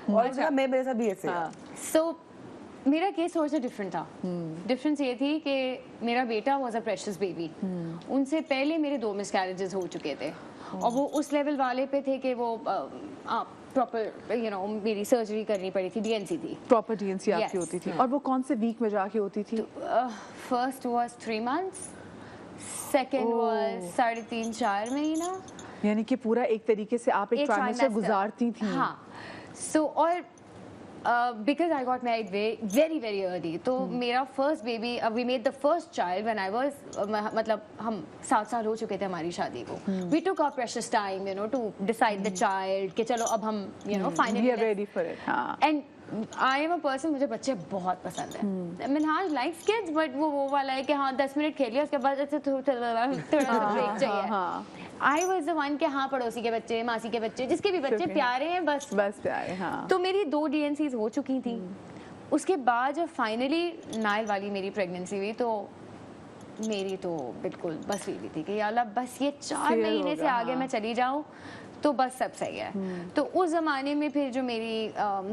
اور میرے ساتھ بھی ایسے. سو میرا کیس تھوڑا سا ڈفرینٹ تھا. ڈفرینس یہ تھی کہ میرا بیٹا واز اے پریشس بیبی. ان سے پہلے میرے 2 مس کیریجز ہو چکے تھے اور وہ اس لیول والے پہ تھے کہ وہ پراپر میری سرجری کرنی پڑی تھی. DNC تھی, پراپر DNC آپ کی ہوتی تھی. اور وہ کون سے ویک میں جا کے ہوتی تھی؟ First was 3 months, second was 3.5-4 مہینہ. یعنی کہ پورا ایک طریقے سے آپ ایک ٹرائمیسٹر گزارتی تھیں. ہاں. سو اور because I got married very very early, تو میرا first baby, we made the first child when I was مطلب ہم 7 سال ہو چکے تھے ہماری شادی کو. We took our precious time to decide the child کہ چلو اب ہم finally we are ready for it. and I am a person, مجھے بچے بہت پسند ہیں. منہاج likes kids but وہ والا ہے کہ ہاں 10 منٹ کھیل لیا اس کے بعد تھوڑا بریک چاہیے. I was the one کہ ہاں پڑوسی کے بچے, ماسی کے بچے, جس کے بھی بچے پیارے ہیں بس پیارے. تو میری 2 DNCs ہو چکی تھیں. اس کے بعد جب فائنلی نائل والی میری پریگننسی ہوئی تو میری تو بالکل بس ہوئی تھی کہ یا اللہ بس یہ 4 مہینے سے آگے میں چلی جاؤں تو بس سب صحیح ہے. تو اس زمانے میں پھر جو میری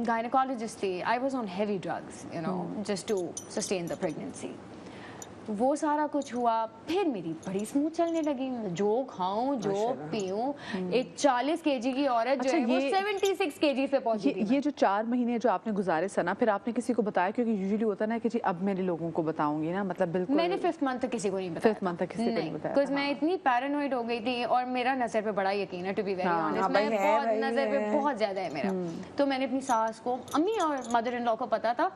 گائنیکالوجسٹ تھی, I was on heavy drugs just to sustain the pregnancy. وہ سارا کچھ ہوا. پھر میری بڑی اسموتھ چلنے لگی, جو کھاؤں جو پیوں. ایک 40 kg کی عورت جو ہے وہ 76 kg پہ پہنچی تھی. یہ جو 4 مہینے جو آپ نے گزارے سنا, پھر آپ نے کسی کو بتایا؟ کیونکہ یوزلی ہوتا نا کہ جی اب میرے لوگوں کو بتاؤں گی نا, مطلب بالکل. میں نے 5th month تک کسی کو نہیں بتایا. 5th month تک کسی کو نہیں بتایا because میں اتنی پیرانوئڈ ہو گئی تھی اور میرا نظر پہ بڑا یقین ہے, ٹو بی ویری آنیسٹ میں بہت نظر پہ بہت زیادہ ہے میرا. تو میں نے اپنی ساس کو, امی اور مدر ان لا کو پتا تھا,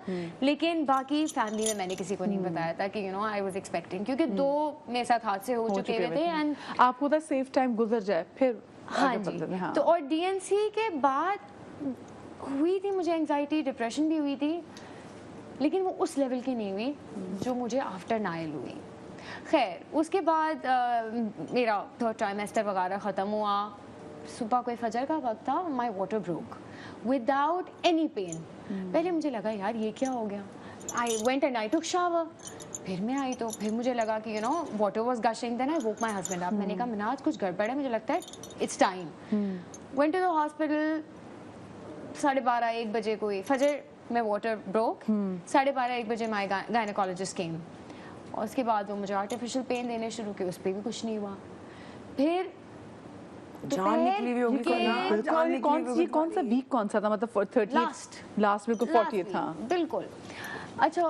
لیکن باقی فیملی میں نے کسی کو نہیں بتایا تھا کہ I was expecting, کیونکہ 2 میرے ساتھ حادثے ہو چکے ہوئے تھے. اینڈ آپ کو سیف ٹائم گزر جائے پھر. ہاں جی. تو اور DNC کے بعد ہوئی تھی مجھے اینگزائٹی, ڈپریشن بھی ہوئی تھی, لیکن وہ اس لیول کی نہیں ہوئی جو مجھے آفٹر نائل ہوئی. خیر اس کے بعد میرا 3rd ٹرائمیسٹر وغیرہ ختم ہوا. صبح کوئی فجر کا وقت تھا, my water broke without any pain. پہلے مجھے لگا یار یہ کیا ہو گیا. I went and I took shower. پھر میں آئی تو پھر مجھے لگا کہ water was gushing. Then I woke my husband up. میں نے کہا مناج کچھ گڑبڑ ہے, مجھے لگتا ہے it's time. Went to the hospital. 12:30-1 بجے کوئی فجر میں واٹر بروک. 12:30-1 بجے my gynecologist came. اور اس کے بعد وہ مجھے آرٹیفیشل پین دینے شروع کیے, اس پہ بھی کچھ نہیں ہوا. پھر جان نکلی ہوئی ہوگی. کون سا ویک کون سا تھا, مطلب 30 لاسٹ بالکل 40 تھا بالکل. اچھا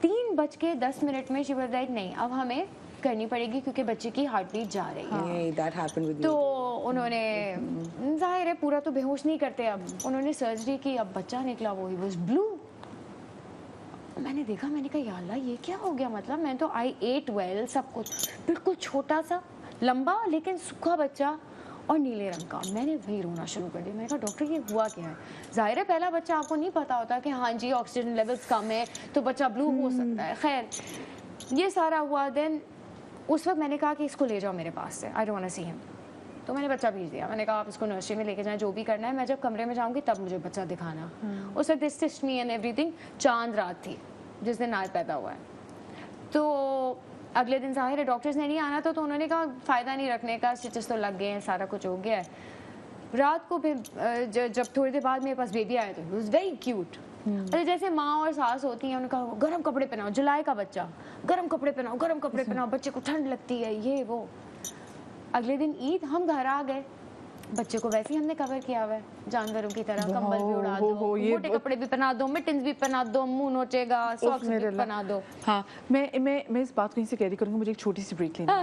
3:10 میں شی واز لائک نہیں اب ہمیں کرنی پڑے گی کیونکہ بچے کی ہارٹ بیٹ جا رہی ہے. تو انہوں نے ظاہر ہے پورا تو بے ہوش نہیں کرتے, اب انہوں نے سرجری کی, اب بچہ نکلا, وہ ہی واز بلو. میں نے دیکھا, میں نے کہا یا اللہ یہ کیا ہو گیا. مطلب میں تو I ate well, سب کچھ بالکل چھوٹا سا لمبا لیکن سوکھا بچہ اور نیلے رنگ کا. میں نے وہی رونا شروع کر دیا. میں نے کہا ڈاکٹر یہ ہوا کیا ہے. ظاہر ہے پہلا بچہ آپ کو نہیں پتا ہوتا کہ ہاں جی آکسیجن لیولز کم ہے تو بچہ بلو ہو سکتا ہے. خیر یہ سارا ہوا. دین اس وقت میں نے کہا کہ اس کو لے جاؤ میرے پاس سے, I don't want to see him. تو میں نے بچہ بھیج دیا. میں نے کہا آپ اس کو نرسری میں لے کے جائیں, جو بھی کرنا ہے, میں جب کمرے میں جاؤں گی تب مجھے بچہ دکھانا. اس وقت دس ٹچ می اینڈ ایوری تھنگ. چاند رات تھی جس دن نائل پیدا ہوا ہے. تو اگلے دن ظاہر ہے ڈاکٹرز نے نہیں آنا تھا, تو انہوں نے کہا فائدہ نہیں رکھنے کا, اسٹچز تو لگ گئے ہیں, سارا کچھ ہو گیا ہے. رات کو پھر جب تھوڑی دیر بعد میرے پاس بیبی آیا تو ہی واز ویری کیوٹ. جیسے ماں اور ساس ہوتی ہیں, انہوں نے کہا گرم کپڑے پہناؤ, جولائی کا بچہ, گرم کپڑے پہناؤ, گرم کپڑے پہناؤ, بچے کو ٹھنڈ لگتی ہے, یہ وہ. اگلے دن عید, ہم گھر آ گئے, بچے کو ویسے ہی ہم نے کور کیا ہوا ہے جانوروں کی طرح, کمبل بھی اڑا دو, موٹے کپڑے بھی پہنا دو, مٹنز بھی پہنا دو, منہ نوچے گا, ساکس بھی پہنا دو. ہاں میں اس بات کو یہیں سے کیری کروں گی, مجھے ایک چھوٹی سی بریک لینی ہے.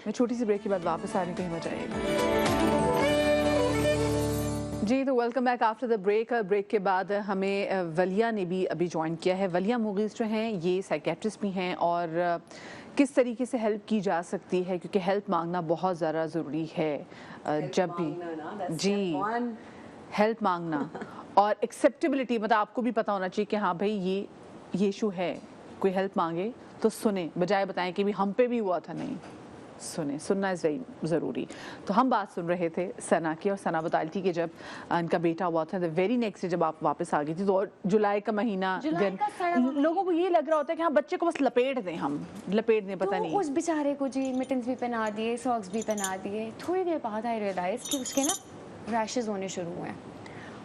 میں چھوٹی سی بریک کے بعد واپس آنے کہیں مت جائیے گا. جی تو welcome back after the break. Break کے بعد ہمیں ولیہ نے بھی ابھی جوائن کیا ہے. ولیہ مغیث جو ہیں یہ سائیکیٹرسٹ بھی ہیں, اور کس طریقے سے ہیلپ کی جا سکتی ہے, کیونکہ ہیلپ مانگنا بہت زیادہ ضروری ہے جب بھی. جی ہیلپ مانگنا اور ایکسیپٹیبلٹی, مطلب آپ کو بھی پتہ ہونا چاہیے کہ ہاں بھائی یہ ایشو ہے, کوئی ہیلپ مانگے تو سنیں, بجائے بتائیں کہ بھی ہم پہ بھی ہوا تھا. نہیں سنیں, سننا از ویری ضروری. تو ہم بات سن رہے تھے ثنا کی, اور ثنا بتا رہی تھی کہ جب ان کا بیٹا ہوا تھا, ویری نیکسٹ ڈے جب آپ واپس آ گئی تھی, تو جولائی کا مہینہ, لوگوں کو یہ لگ رہا ہوتا ہے کہ ہاں بچے کو بس لپیٹ دیں, ہم لپیٹ دیں, پتہ نہیں. اس بیچارے کو جی مٹنز بھی پہنا دیے, ساکس بھی پہنا دیے. تھوڑی دیر بعد آئی ریئلائز کہ اس کے نا ریشز ہونے شروع ہوئے ہیں,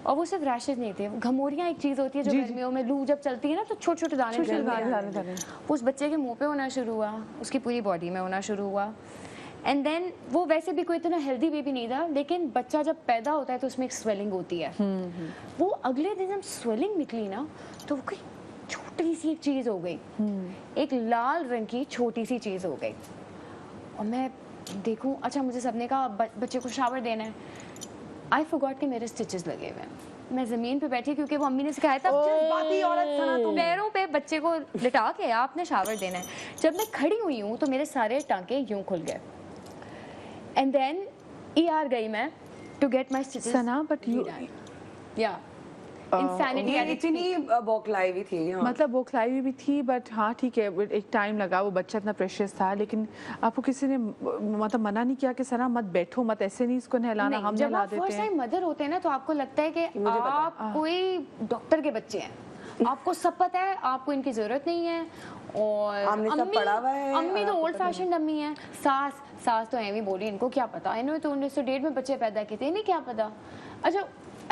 और वो सिर्फ रैशेज नहीं थे, घमोरियाँ एक चीज़ होती है जो गर्मियों में लू जब चलती है ना तो छोटे छोटे दाने उस बच्चे के मुंह पे होना शुरू हुआ, उसकी पूरी बॉडी में होना शुरू हुआ. एंड देन वो वैसे भी कोई इतना हेल्दी बेबी नहीं था, लेकिन बच्चा जब पैदा होता है तो उसमें एक स्वेलिंग होती है. वो अगले दिन जब स्वेलिंग निकली ना तो वो कोई छोटी सी एक चीज़ हो गई, एक लाल रंग की छोटी सी चीज़ हो गई. और मैं देखूं, अच्छा मुझे सबने कहा बच्चे को शावर देना है. आई फॉरगॉट कि मेरे स्टिचेस लगे हुए हैं. मैं ज़मीन पे बैठी क्योंकि वो अम्मी ने सिखाया था पैरों पे बच्चे को लिटा के आपने शावर देना है. जब मैं खड़ी हुई हूँ तो मेरे सारे टांके यूं खुल गए. एंड देन ER गई मैं to get my stitches. Sana but you या इंसैनिटी इतनी बौखलाई हुई थी. हाँ. मतलब बौखलाई भी थी, बट हाँ ठीक है, एक टाइम लगा, वो बच्चा इतना प्रेशियस था. लेकिन आपको किसी ने मतलब मना नहीं किया कि सना मत बैठो, मत ऐसे नहीं इसको नहलाना, हम जब नहला आप देते फर्स्ट हैं. टाइम मदर होते हैं ना तो आपको लगता है कि आप कोई डॉक्टर के बच्चे हैं, आपको सब पता है, आपको इनकी जरूरत नहीं है. और अम्मी तो ओल्ड फैशन अम्मी है. सास तो एवी बोली इनको क्या पता, इन्होंने तो 1901 में बच्चे पैदा किए थे, इन्हें क्या पता. अच्छा,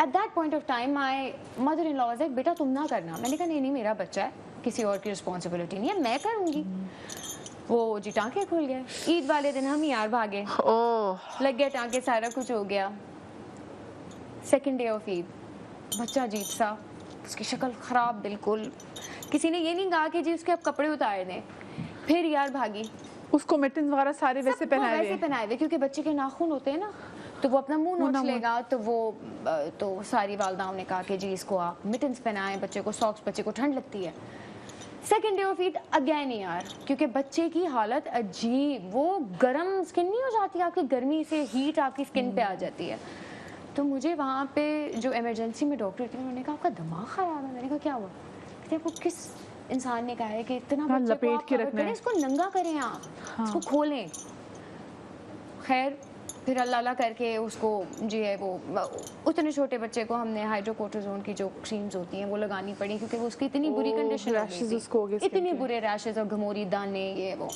at that point of time my mother in law was like बेटा तुम ना करना. मैंने कहा नहीं मेरा बच्चा है, किसी और की रिस्पॉन्सिबिलिटी नहीं है, मैं करूँगी. वो जी टाँके खुल गए. ईद वाले दिन हम यार भागे, लग गया टाँके, सारा कुछ हो गया. सेकेंड डे ऑफ ईद बच्चा अजीब सा, उसकी शक्ल खराब बिल्कुल. किसी ने ये नहीं कहा कि जी उसके अब कपड़े उतार दें. फिर यार भागी, उसको मिटन वगैरह सारे वैसे पहनाए हुए क्योंकि बच्चे के नाखून होते हैं ना, तो वो अपना मुंह नोच लेगा. तो वो तो सारी वालदाओं ने कहा कि जी इसको आप मिटन्स पहनाएं बच्चे को, सॉक्स, बच्चे को ठंड लगती है. Second day of Eid again यार, क्योंकि बच्चे की हालत अजीब, वो गर्म स्किन नहीं हो जाती आपकी, गर्मी से हीट आपकी स्किन पे आ जाती है. तो मुझे वहाँ पे जो इमरजेंसी में डॉक्टर थे उन्होंने कहा आपका दिमाग ख़राब है. मैंने कहा क्या हुआ? कहते आपको किस इंसान ने कहा है कि इतना बच्चे को आप कवर करें, इसको नंगा करें, आप इसको खोलें. खैर फिर अल्लाह करके उसको जी है वो उतने छोटे बच्चे को हमने हाइड्रोकोर्टिसोन की जो क्रीम्स होती हैं वो लगानी पड़ी, क्योंकि वो उसकी इतनी बुरी कंडीशन हो गई थी, इतने बुरे रैशेस और घमोरी दाने ये वो.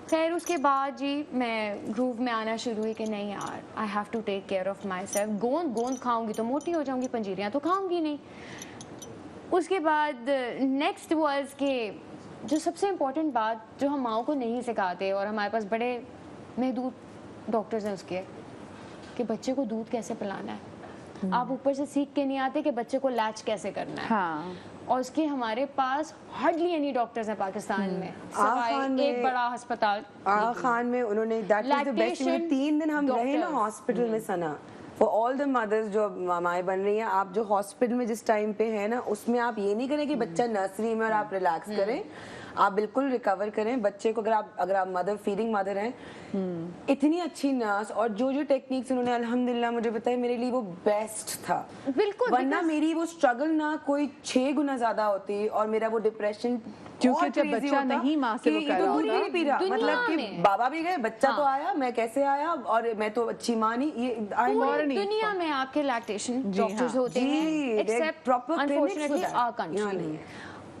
खैर उसके बाद जी मैं ग्रूव में आना शुरू हुई कि नहीं यार, I have to take care of myself. गोंद खाऊंगी तो मोटी हो जाऊंगी, पंजीरियाँ तो खाऊंगी नहीं. उसके बाद नेक्स्ट वाज कि जो सबसे इम्पोर्टेंट बात जो हम माओ को नहीं सिखाते, और हमारे पास बड़े महदूद डॉक्टर्स हैं उसके, कि बच्चे को दूध कैसे पिलाना है. आप ऊपर से सीख के नहीं आते कि बच्चे को लैच कैसे करना है. हाँ. और उसके हमारे पास हार्डली एनी डॉक्टर्स हैं पाकिस्तान में, सवाए एक बड़ा अस्पताल आगा खान में. उन्होंने दैट वाज द बेस्ट. 3 दिन हम रहे ना हॉस्पिटल में सना. फॉर ऑल द मदर्स जो माएँ बन रही हैं, आप जो हॉस्पिटल में जिस टाइम पे है ना, उसमें आप ये नहीं करें कि बच्चा नर्सरी में और आप रिलैक्स करें. आप बिल्कुल रिकवर करें बच्चे को. अगर आप मदर फीडिंग मदर हैं, इतनी अच्छी नर्स और जो टेक्निक्स उन्होंने अल्हम्दुलिल्लाह मुझे बताया, मेरे लिए वो बेस्ट था. बिल्कुल, वरना मेरी वो स्ट्रगल ना कोई 6 गुना ज्यादा होती, और मेरा वो डिप्रेशन, क्योंकि जब बच्चा नहीं माँ से वो कर रहा होता, नहीं पी रहा, मतलब कि बाबा भी गए, बच्चा तो आया, मैं कैसे आया, और मैं तो अच्छी माँ नहीं. ये दुनिया में आपके लैक्टेशन डॉक्टर्स होते हैं, except proper unfortunately our country.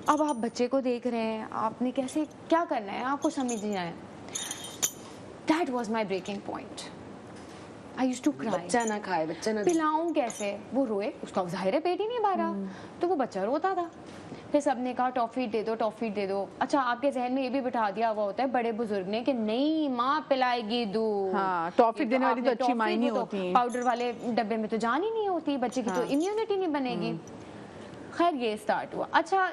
अब आप बच्चे को देख रहे हैं, आपने कैसे क्या करना है, आपको समझना है. That was my breaking point. I used to cry. बच्चा ना खाए, बच्चा ना पिलाऊं कैसे, वो रोए, उसका ज़ाहिर है पेट ही नहीं भरा, तो वो बच्चा रोता था. फिर सबने कहा टॉफी दे दो, टॉफी दे दो. अच्छा, आपके जहन में ये भी बिठा दिया हुआ होता है बड़े बुजुर्ग ने कि नहीं माँ पिलाएगी दूध. हाँ, टॉफी देने वाली तो अच्छी माँ नहीं होती. पाउडर वाले डब्बे में तो जान ही नहीं होती, बच्चे की तो इम्यूनिटी नहीं बनेगी. खैर ये स्टार्ट हुआ. अच्छा,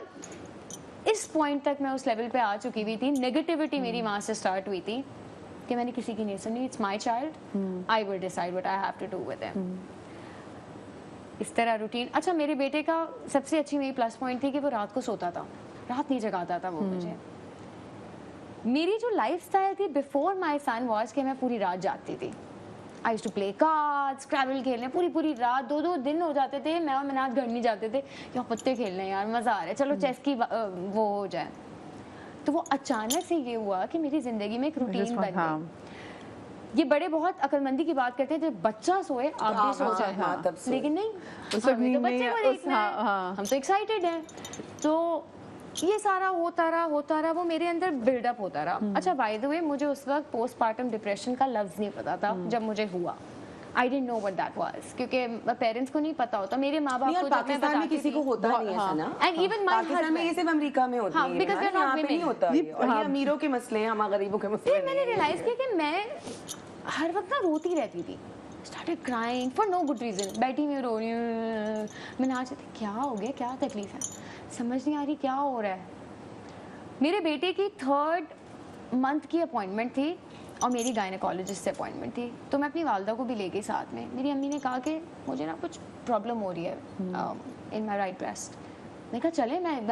इस पॉइंट तक मैं उस लेवल पे आ चुकी हुई थी, नेगेटिविटी मेरी वहाँ से स्टार्ट हुई थी कि मैंने किसी की नहीं सुनी. It's my child, I will decide what I have to do with him. इस तरह रूटीन. अच्छा, मेरे बेटे का सबसे अच्छी मेरी प्लस पॉइंट थी कि वो रात को सोता था, रात नहीं जगाता था वो मुझे. मेरी जो लाइफ स्टाइल थी बिफोर माई सन वॉज कि मैं पूरी रात जागती थी. I used to play cards, scrabble खेलने पूरी रात. 2 दिन हो जाते थे, मैं और मनात घर नहीं जाते थे, यहाँ पत्ते खेलने यार मज़ा आ रहा है, चलो चेस की वो हो जाए. तो वो अचानक से ये हुआ कि मेरी ज़िंदगी में एक रूटीन बन गई. ये बड़े बहुत अक्लमंदी की बात करते हैं, जब बच्चा सोए आप भी सो जाए, लेकिन नहीं, हमें तो बच्चे को देखना है, हम तो एक्साइटेड हैं. तो ये सारा होता रहा, वो मेरे अंदर बिल्डअप होता रहा. अच्छा, बाय द वे मुझे उस वक्त पोस्टपार्टम डिप्रेशन का लफ्ज़ नहीं पता था जब मुझे हुआ. I didn't know what that was क्योंकि पेरेंट्स को नहीं पता होता, मेरे माँ बाप को जब मैं पाकिस्तान में किसी को होता नहीं है सना, and even my पाकिस्तान में ये husband, सिर्फ अमेरिका में होता है, because they're not यहाँ पे नहीं women. होता है, और ये अमीरों के मसले हैं, हम गरीबों के मसले फिर मैंने रियलाइज किया कि मैं हर वक्त ना रोती रहती थी, started crying for no good reason, बैठी हुई रो रही हूँ, मैंने आज क्या हो गया, क्या तकलीफ है, समझ नहीं आ रही क्या हो रहा है। मेरे बेटे की 3rd month की अपॉइंटमेंट थी और मेरी गायनेकोलॉजिस्ट से अपॉइंटमेंट थी, तो मैं अपनी वालदा को भी ले गई साथ में। मेरी अम्मी ने कहा कि मुझे ना कुछ प्रॉब्लम हो रही है इन माई राइट ब्रेस्ट। मैं कहा चले, मैं